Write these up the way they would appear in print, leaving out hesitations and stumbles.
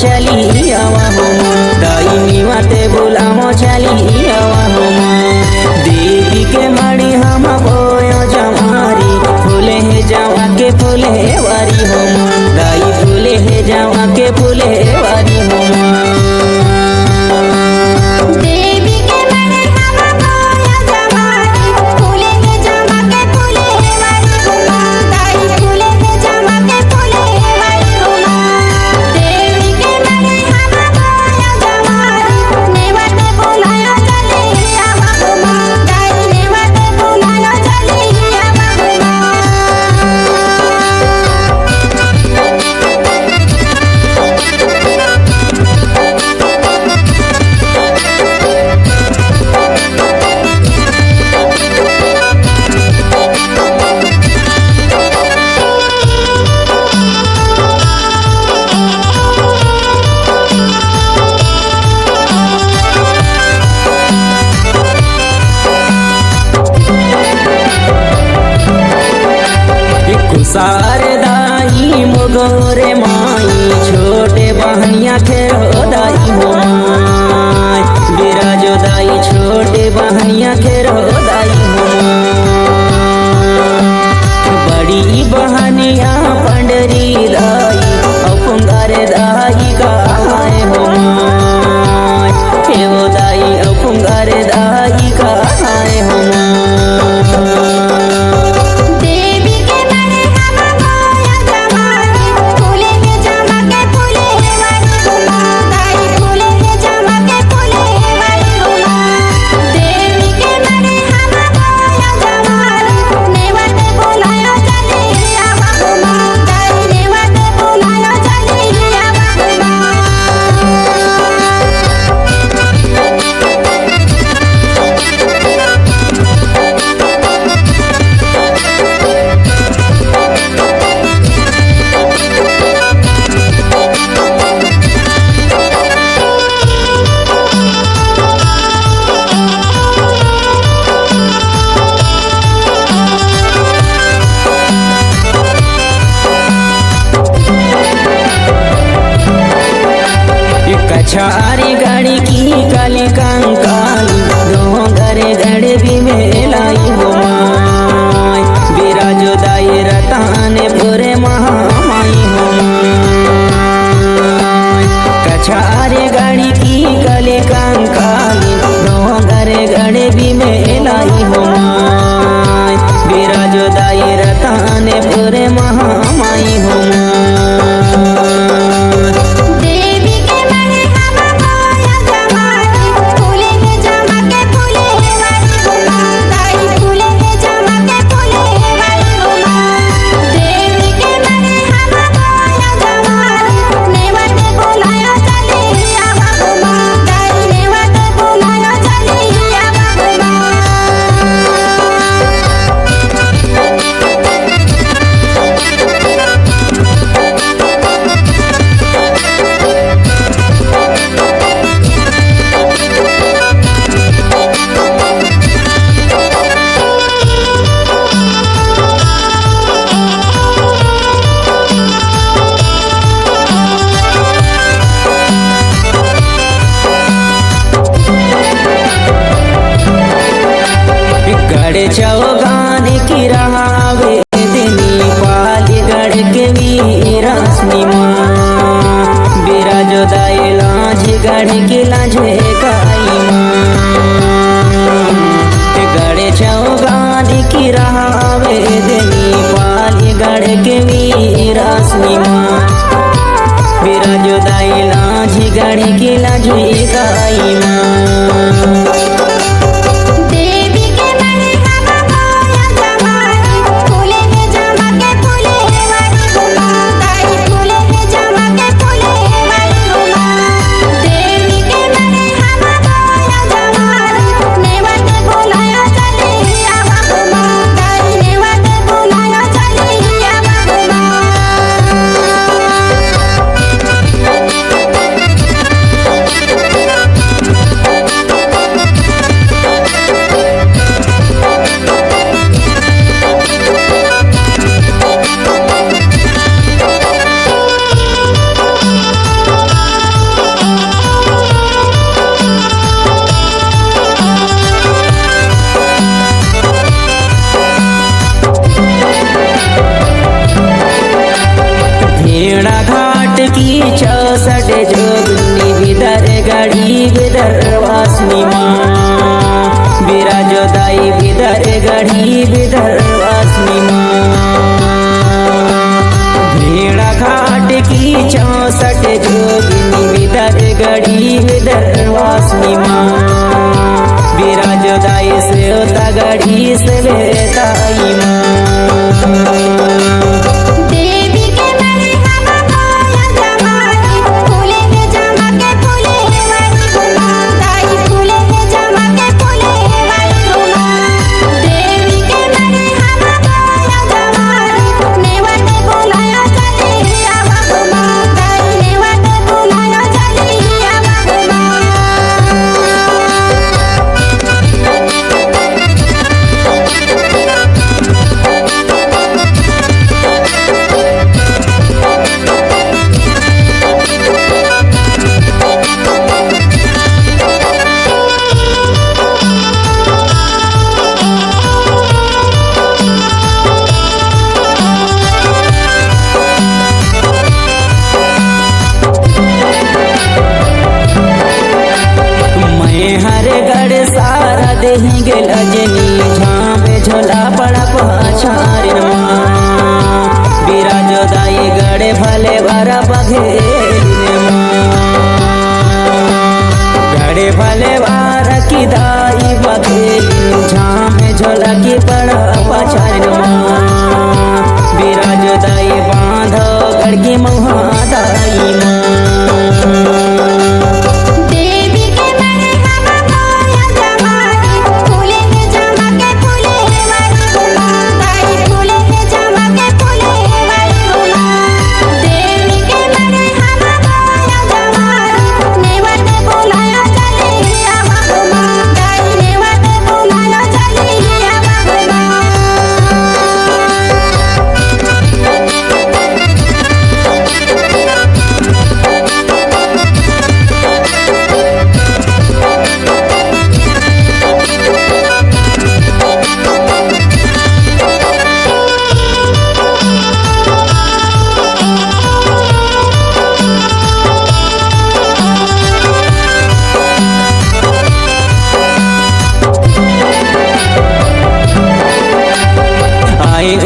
चली आवा हो दाई निवाते बुलामो चली आवा हो देवी के माड़ी हम बोयो जमारी फूले है जावा के फूले वारी हो दाई फूले है जावा के फूले वारी हो सारे दाई मोगोरे माई छोटे बहनिया खेरो दाई हो बिराजो दाई छोटे बहनिया खेरो दाई हो बड़ी बहनिया पंडरी दाई अपुंगारे दाई गाए हो एवो दाई अपुंगारे दाई गाए हो कछारी गाड़ी की काली कंकाली डोंगरे गड़े भी मेलाई हो बिराजो दाई रताने पूरे महामाई हो कछारी गाड़ी की काली कंकाली डोंगरे गड़े भी मेलाई हो बिराजो दाई रताने पूरे महामाई हो गढ़ चौगान की रहावे दिनी पाली गढ़ के वीरस्नी बिराजो दाई लांझ गढ़ की लांझे काई गढ़ चौगान की रहावे दिनी पाली गढ़ के वीरस्नी बिराजो दाई लांझ गढ़ की लांझे काई की 64 जोगनी विदर गढ़ी विदर वासनी माँ बिराजो दाई विदर गढ़ी विदर वासनी माँ भेड़ा घाट की 64 जोगनी विदर गढ़ी विदर वासनी माँ बिराजो दाई से गढ़ी से बेताई माँ देही गेल अजनी झाँपे झोला पड़ा पछार बिराजो दाई गड़े भले बारा बघेल गड़े भले बारा की दाई बघेल झाँपे झोला की पड़ा पछार बिराजो दाई बांधो गड़की मुहा दाई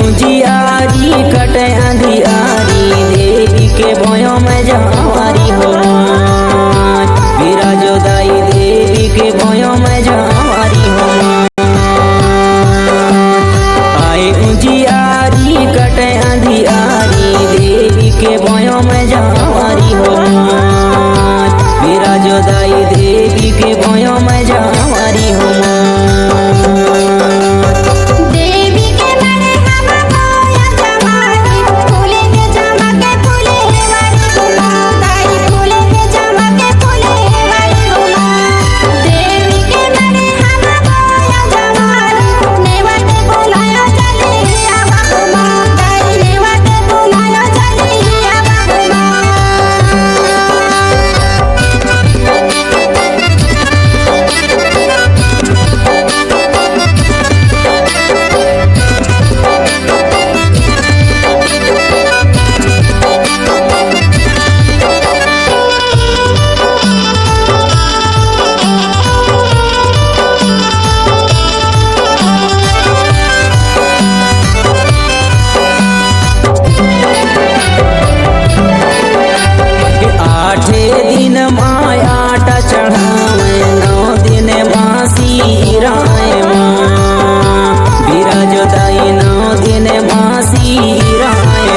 उजियारी कटे अंधियारी देवी के भयों में जवारी हो बिराजो दाई देवी के भयों में जवारी हो आए उजियारी कटे अंधियारी देवी के भयों में जवारी हो बिराजो दाई देवी के भयों में जवारी हो चढ़ावे 9 दिन मासी राय बिराजो दाई 9 दिन मासी राय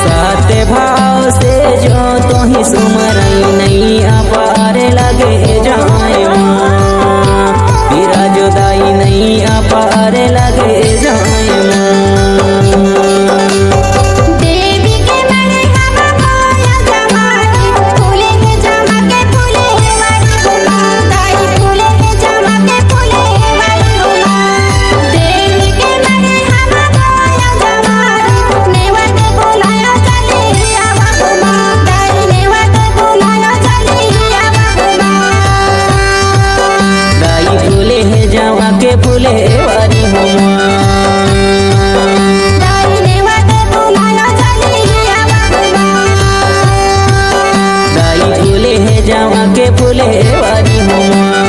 सत्य भाव से जो तो ही सुमरई नहीं अपार लगे जाए बिराजो दाई नहीं अपार लगे जाए फूले वारी हो ले वारी हम